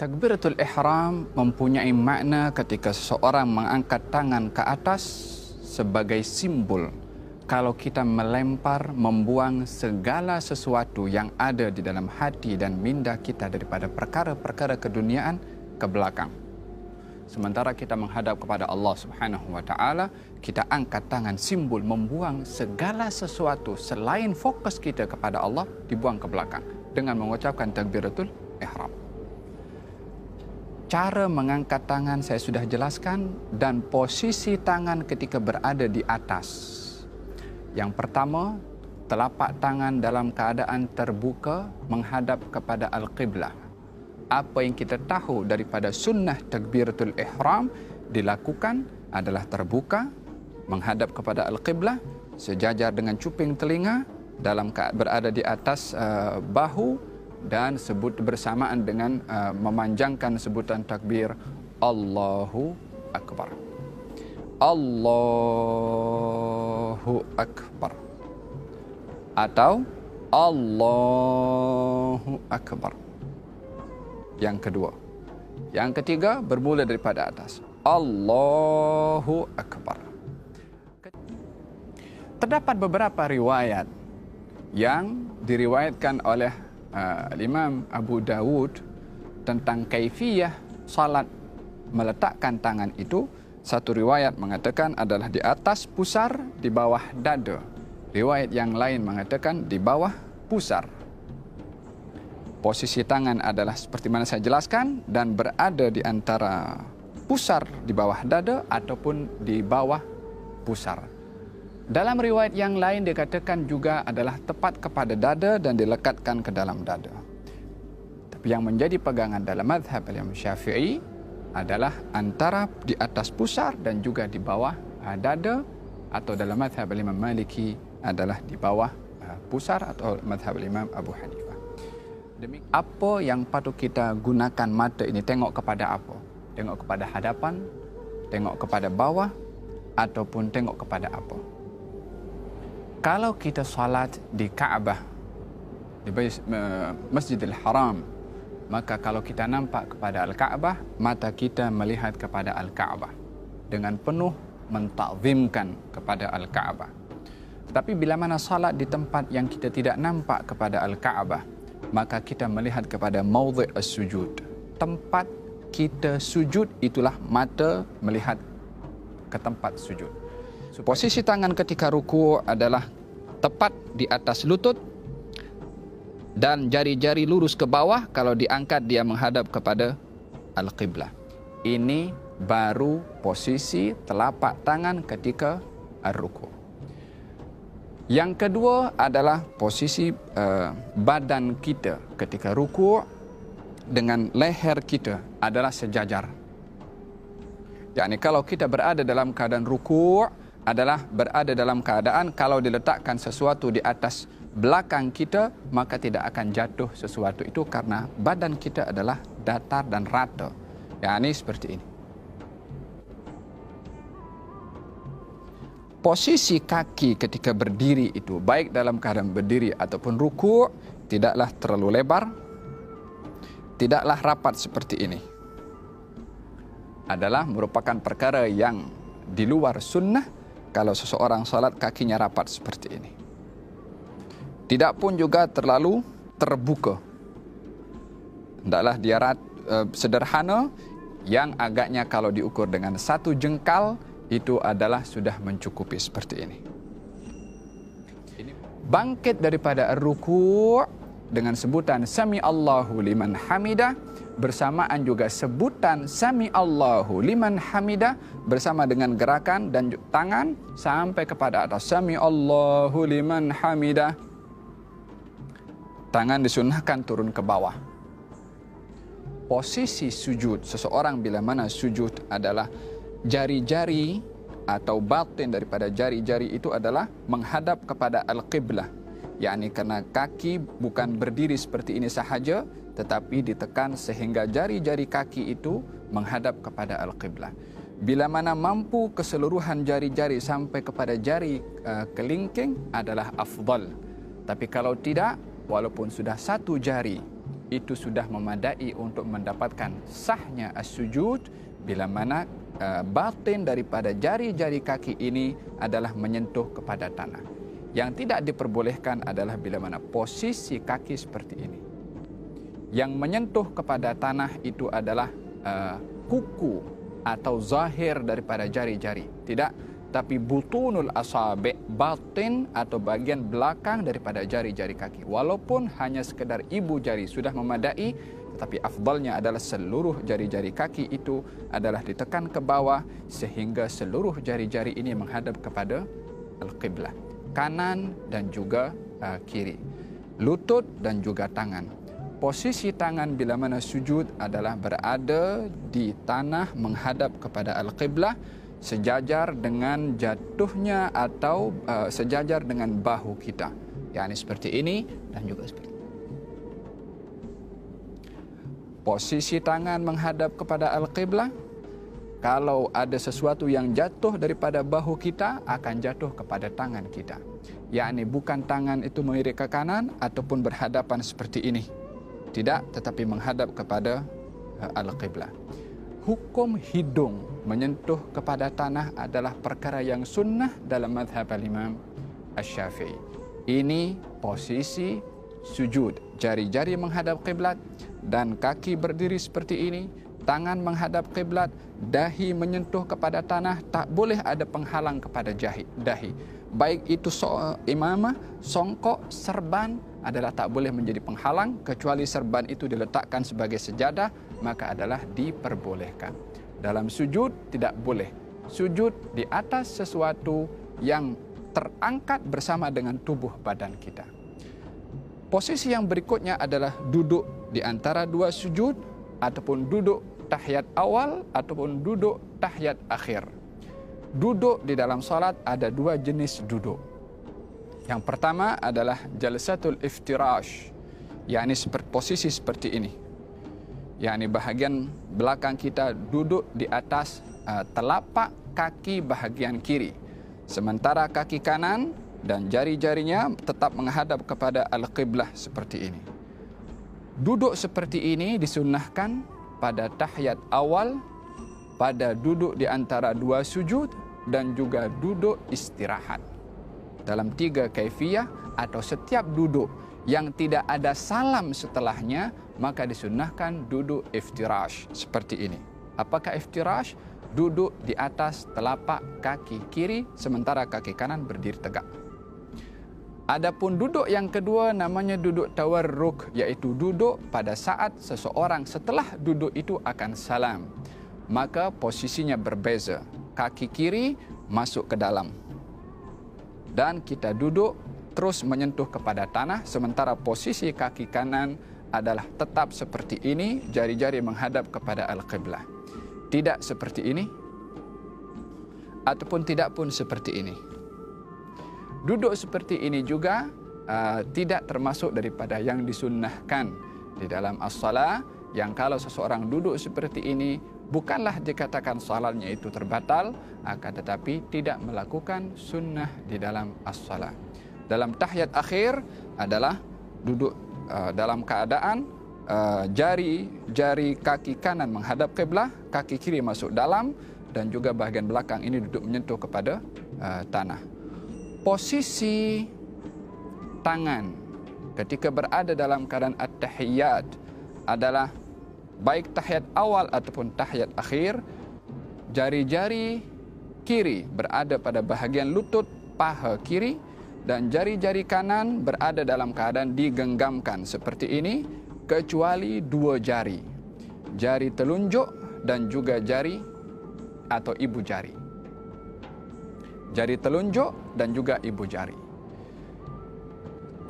Takbiratul ihram mempunyai makna ketika seseorang mengangkat tangan ke atas sebagai simbol kalau kita melempar, membuang segala sesuatu yang ada di dalam hati dan minda kita daripada perkara-perkara keduniaan ke belakang. Sementara kita menghadap kepada Allah Subhanahu wa taala, kita angkat tangan simbol membuang segala sesuatu selain fokus kita kepada Allah dibuang ke belakang dengan mengucapkan takbiratul ihram. Cara mengangkat tangan saya sudah jelaskan dan posisi tangan ketika berada di atas. Yang pertama, telapak tangan dalam keadaan terbuka menghadap kepada Al-Qiblah. Apa yang kita tahu daripada sunnah takbiratul ihram dilakukan adalah terbuka menghadap kepada Al-Qiblah sejajar dengan cuping telinga dalam berada di atas bahu dan sebut bersamaan dengan memanjangkan sebutan takbir Allahu Akbar. Allahu Akbar atau Allahu Akbar. Yang kedua. Yang ketiga bermula daripada atas. Allahu Akbar. Terdapat beberapa riwayat yang diriwayatkan oleh Imam Abu Dawud tentang kaifiyah salat meletakkan tangan itu. Satu riwayat mengatakan adalah di atas pusar, di bawah dada. Riwayat yang lain mengatakan di bawah pusar. Posisi tangan adalah seperti mana saya jelaskan dan berada di antara pusar di bawah dada ataupun di bawah pusar. Dalam riwayat yang lain dikatakan juga adalah tepat kepada dada dan dilekatkan ke dalam dada. Tapi yang menjadi pegangan dalam mazhab Imam Syafi'i adalah antara di atas pusar dan juga di bawah dada, atau dalam mazhab Imam Maliki adalah di bawah pusar, atau mazhab Imam Abu Hanifah. Apa yang patut kita gunakan mata ini? Tengok kepada apa? Tengok kepada hadapan, tengok kepada bawah, ataupun tengok kepada apa? Kalau kita salat di Kaabah, di Masjidil Haram, maka kalau kita nampak kepada Al-Kaabah, mata kita melihat kepada Al-Kaabah dengan penuh mentakzimkan kepada Al-Kaabah. Tetapi bila mana salat di tempat yang kita tidak nampak kepada Al-Kaabah, maka kita melihat kepada maudhi' as-sujud. Tempat kita sujud itulah mata melihat ke tempat sujud. Posisi tangan ketika ruku' adalah tepat di atas lutut dan jari-jari lurus ke bawah. Kalau diangkat dia menghadap kepada Al-Qiblah. Ini baru posisi telapak tangan ketika ar-ruku'. Yang kedua adalah posisi badan kita ketika ruku' dengan leher kita adalah sejajar. Yakni kalau kita berada dalam keadaan ruku' adalah berada dalam keadaan kalau diletakkan sesuatu di atas belakang kita, maka tidak akan jatuh sesuatu itu karena badan kita adalah datar dan rata. Yakni seperti ini. Posisi kaki ketika berdiri itu, baik dalam keadaan berdiri ataupun ruku', tidaklah terlalu lebar, tidaklah rapat seperti ini. Adalah merupakan perkara yang di luar sunnah kalau seseorang salat kakinya rapat seperti ini. Tidak pun juga terlalu terbuka. Hendaklah dia sederhana, yang agaknya kalau diukur dengan satu jengkal itu adalah sudah mencukupi seperti ini. Bangkit daripada ruku' dengan sebutan Sami Allahu liman hamidah, bersamaan juga sebutan Sami Allahu liman hamidah bersama dengan gerakan dan tangan sampai kepada atas Sami Allahu liman hamidah. Tangan disunnahkan turun ke bawah. Posisi sujud seseorang bila mana sujud adalah jari-jari atau batin daripada jari-jari itu adalah menghadap kepada Al-Qiblah. yakni karena kaki bukan berdiri seperti ini sahaja, tetapi ditekan sehingga jari-jari kaki itu menghadap kepada Al-Qiblah. Bila mana mampu keseluruhan jari-jari sampai kepada jari kelingking adalah afdal. Tapi kalau tidak, walaupun sudah satu jari itu sudah memadai untuk mendapatkan sahnya as-sujud, bila mana batin daripada jari-jari kaki ini adalah menyentuh kepada tanah. Yang tidak diperbolehkan adalah bila mana posisi kaki seperti ini. Yang menyentuh kepada tanah itu adalah kuku atau zahir daripada jari-jari. Tidak, tapi butunul asabi', batin atau bagian belakang daripada jari-jari kaki. Walaupun hanya sekedar ibu jari sudah memadai, tetapi afdalnya adalah seluruh jari-jari kaki itu adalah ditekan ke bawah sehingga seluruh jari-jari ini menghadap kepada al-qiblah, kanan dan juga kiri, lutut dan juga tangan. Posisi tangan bila mana sujud adalah berada di tanah menghadap kepada al-qiblah, sejajar dengan jatuhnya atau sejajar dengan bahu kita. yakni seperti ini dan juga seperti ini. Posisi tangan menghadap kepada al-qiblah. Kalau ada sesuatu yang jatuh daripada bahu kita, akan jatuh kepada tangan kita. Yakni bukan tangan itu melirik ke kanan ataupun berhadapan seperti ini. Tidak, tetapi menghadap kepada al-qiblah. Hukum hidung menyentuh kepada tanah adalah perkara yang sunnah dalam mazhab al-Imam Asy-Syafi'i. Ini posisi sujud. Jari-jari menghadap qiblat dan kaki berdiri seperti ini. Tangan menghadap qiblat, dahi menyentuh kepada tanah, tak boleh ada penghalang kepada dahi. Baik itu imamah, songkok, serban adalah tak boleh menjadi penghalang, kecuali serban itu diletakkan sebagai sejadah, maka adalah diperbolehkan. Dalam sujud tidak boleh sujud di atas sesuatu yang terangkat bersama dengan tubuh badan kita. Posisi yang berikutnya adalah duduk di antara dua sujud, ataupun duduk tahiyat awal ataupun duduk tahiyat akhir. Duduk di dalam salat ada dua jenis duduk. Yang pertama adalah jalsatul iftirash, yakni posisi seperti ini. Yakni bahagian belakang kita duduk di atas telapak kaki bahagian kiri, sementara kaki kanan dan jari-jarinya tetap menghadap kepada al-qiblah seperti ini. Duduk seperti ini disunnahkan pada tahiyat awal, pada duduk di antara dua sujud, dan juga duduk istirahat. Dalam 3 kaifiyah atau setiap duduk yang tidak ada salam setelahnya, maka disunnahkan duduk iftirash seperti ini. Apakah iftirash? Duduk di atas telapak kaki kiri, sementara kaki kanan berdiri tegak. Adapun duduk yang kedua namanya duduk tawarruk, iaitu duduk pada saat seseorang setelah duduk itu akan salam. Maka posisinya berbeza. Kaki kiri masuk ke dalam. Dan kita duduk terus menyentuh kepada tanah, sementara posisi kaki kanan adalah tetap seperti ini, jari-jari menghadap kepada al-qiblah. Tidak seperti ini, ataupun tidak pun seperti ini. Duduk seperti ini juga tidak termasuk daripada yang disunnahkan di dalam as-salah, yang kalau seseorang duduk seperti ini bukanlah dikatakan salatnya itu terbatal, akan tetapi tidak melakukan sunnah di dalam as-salah. Dalam tahiyat akhir adalah duduk dalam keadaan jari kaki kanan menghadap qiblah, kaki kiri masuk dalam, dan juga bahagian belakang ini duduk menyentuh kepada tanah. Posisi tangan ketika berada dalam keadaan at-tahiyyat adalah baik tahiyat awal ataupun tahiyat akhir, jari-jari kiri berada pada bahagian lutut paha kiri dan jari-jari kanan berada dalam keadaan digenggamkan seperti ini, kecuali 2 jari, jari telunjuk dan juga jari atau ibu jari. Jari telunjuk dan juga ibu jari.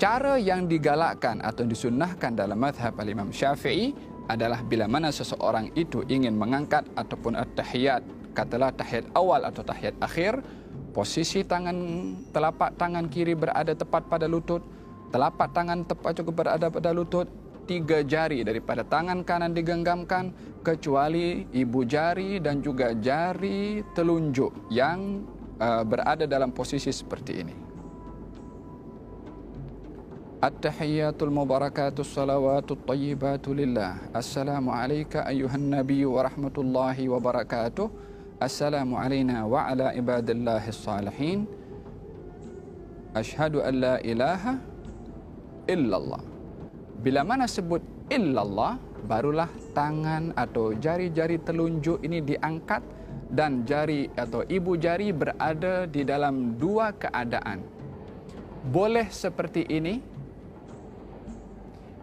Cara yang digalakkan atau disunnahkan dalam mazhab al-Imam Syafi'i adalah bila mana seseorang itu ingin mengangkat ataupun at-tahiyat, katalah tahiyat awal atau tahiyat akhir, posisi telapak tangan kiri berada tepat pada lutut, telapak tangan tepat juga berada pada lutut, 3 jari daripada tangan kanan digenggamkan, kecuali ibu jari dan juga jari telunjuk yang berada dalam posisi seperti ini. At-tahiyyatul mubarakatus salawatut tayyibatu lillah. Assalamu alayka ayyuhan nabiyyu wa rahmatullahi wa barakatuh. Assalamu alayna wa ala ibadillahis salihin. Ashhadu an la ilaha illallah. Bila mana sebut illallah, barulah tangan atau jari-jari telunjuk ini diangkat dan jari atau ibu jari berada di dalam dua keadaan. Boleh seperti ini,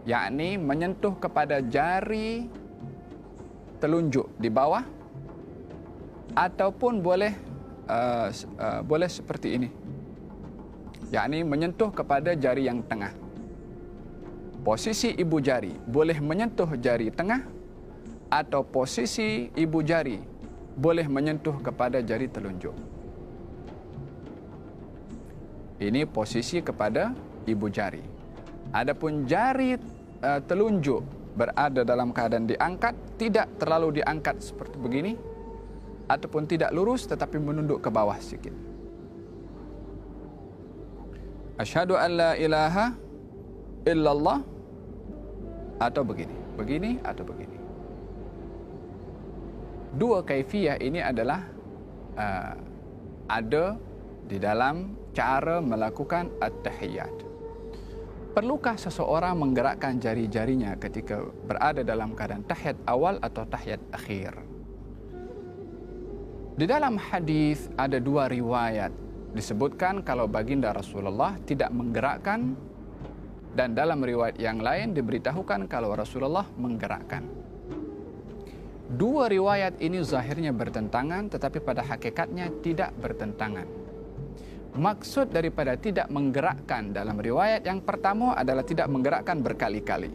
yakni menyentuh kepada jari telunjuk di bawah, ataupun boleh seperti ini, yakni menyentuh kepada jari yang tengah. Posisi ibu jari boleh menyentuh jari tengah, atau posisi ibu jari boleh menyentuh kepada jari telunjuk. Ini posisi kepada ibu jari. Adapun jari telunjuk berada dalam keadaan diangkat, tidak terlalu diangkat seperti begini, ataupun tidak lurus tetapi menunduk ke bawah sedikit. Asyhadu an la ilaha illallah, atau begini atau begini. Dua kaifiyah ini adalah ada di dalam cara melakukan at-tahiyyat. Perlukah seseorang menggerakkan jari-jarinya ketika berada dalam keadaan tahiyat awal atau tahiyat akhir? Di dalam hadis ada dua riwayat disebutkan kalau baginda Rasulullah tidak menggerakkan, dan dalam riwayat yang lain diberitahukan kalau Rasulullah menggerakkan. Dua riwayat ini zahirnya bertentangan, tetapi pada hakikatnya tidak bertentangan. Maksud daripada tidak menggerakkan dalam riwayat yang pertama adalah tidak menggerakkan berkali-kali.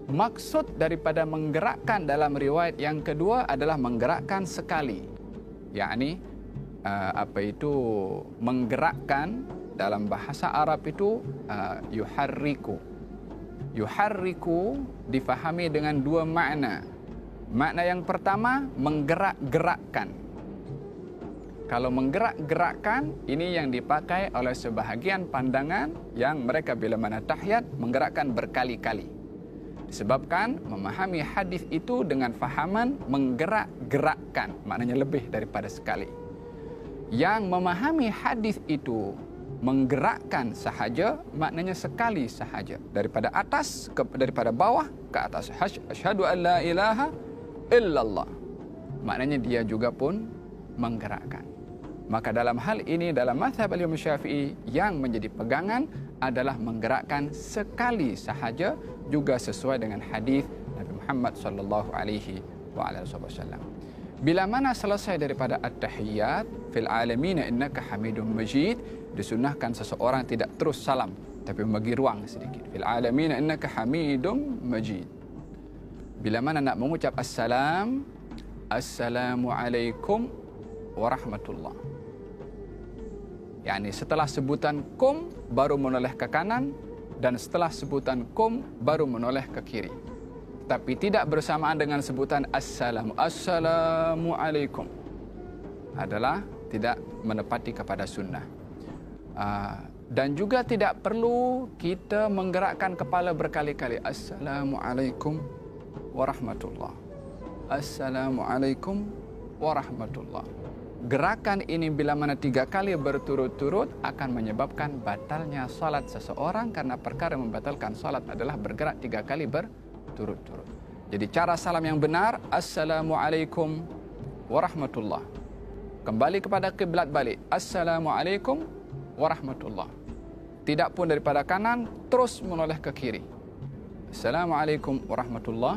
Maksud daripada menggerakkan dalam riwayat yang kedua adalah menggerakkan sekali. Yakni menggerakkan dalam bahasa Arab itu yuharriku. Yuharriku difahami dengan dua makna. Makna yang pertama, menggerak-gerakkan. Kalau menggerak-gerakkan, ini yang dipakai oleh sebahagian pandangan yang mereka bila mana tahiyat menggerakkan berkali-kali. Disebabkan memahami hadis itu dengan fahaman menggerak-gerakkan, maknanya lebih daripada sekali. Yang memahami hadis itu menggerakkan sahaja, maknanya sekali sahaja, daripada atas daripada bawah ke atas. Asyhadu an la ilaha illallah, maknanya dia juga pun menggerakkan. Maka dalam hal ini, dalam mazhab Imam Syafi'i, yang menjadi pegangan adalah menggerakkan sekali sahaja, juga sesuai dengan hadis Nabi Muhammad sallallahu alaihi wasallam. Bila mana selesai daripada at-tahiyyat fil alamin innaka hamidum majid, disunahkan seseorang tidak terus salam, tapi membagi ruang sedikit. Fil alamin innaka hamidum majid. Bila mana nak mengucap assalam, assalamualaikum warahmatullah. Yani setelah sebutan kum baru menoleh ke kanan, dan setelah sebutan kum baru menoleh ke kiri. Tapi tidak bersamaan dengan sebutan assalamualaikum. Adalah tidak menepati kepada sunnah. Dan juga tidak perlu kita menggerakkan kepala berkali-kali. Assalamualaikum warahmatullah. Assalamualaikum warahmatullah. Gerakan ini bila mana 3 kali berturut-turut akan menyebabkan batalnya salat seseorang, karena perkara membatalkan salat adalah bergerak 3 kali berturut-turut. Jadi cara salam yang benar, assalamualaikum warahmatullah. Kembali kepada kiblat balik, assalamualaikum warahmatullah. Tidak pun daripada kanan terus menoleh ke kiri. Assalamualaikum warahmatullah.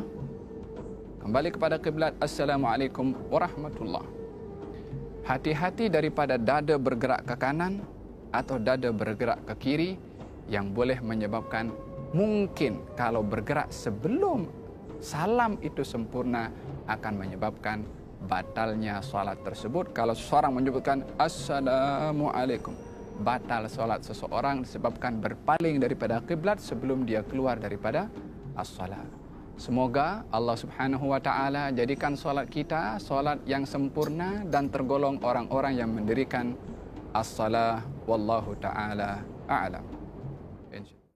Kembali kepada kiblat, assalamualaikum warahmatullah. Hati-hati daripada dada bergerak ke kanan atau dada bergerak ke kiri, yang boleh menyebabkan, mungkin kalau bergerak sebelum salam itu sempurna, akan menyebabkan batalnya salat tersebut. Kalau seseorang menyebutkan assalamualaikum, batal salat seseorang disebabkan berpaling daripada kiblat sebelum dia keluar daripada as-salat. Semoga Allah Subhanahu wa taala jadikan solat kita solat yang sempurna dan tergolong orang-orang yang mendirikan as-salah. Wallahu taala a'lam.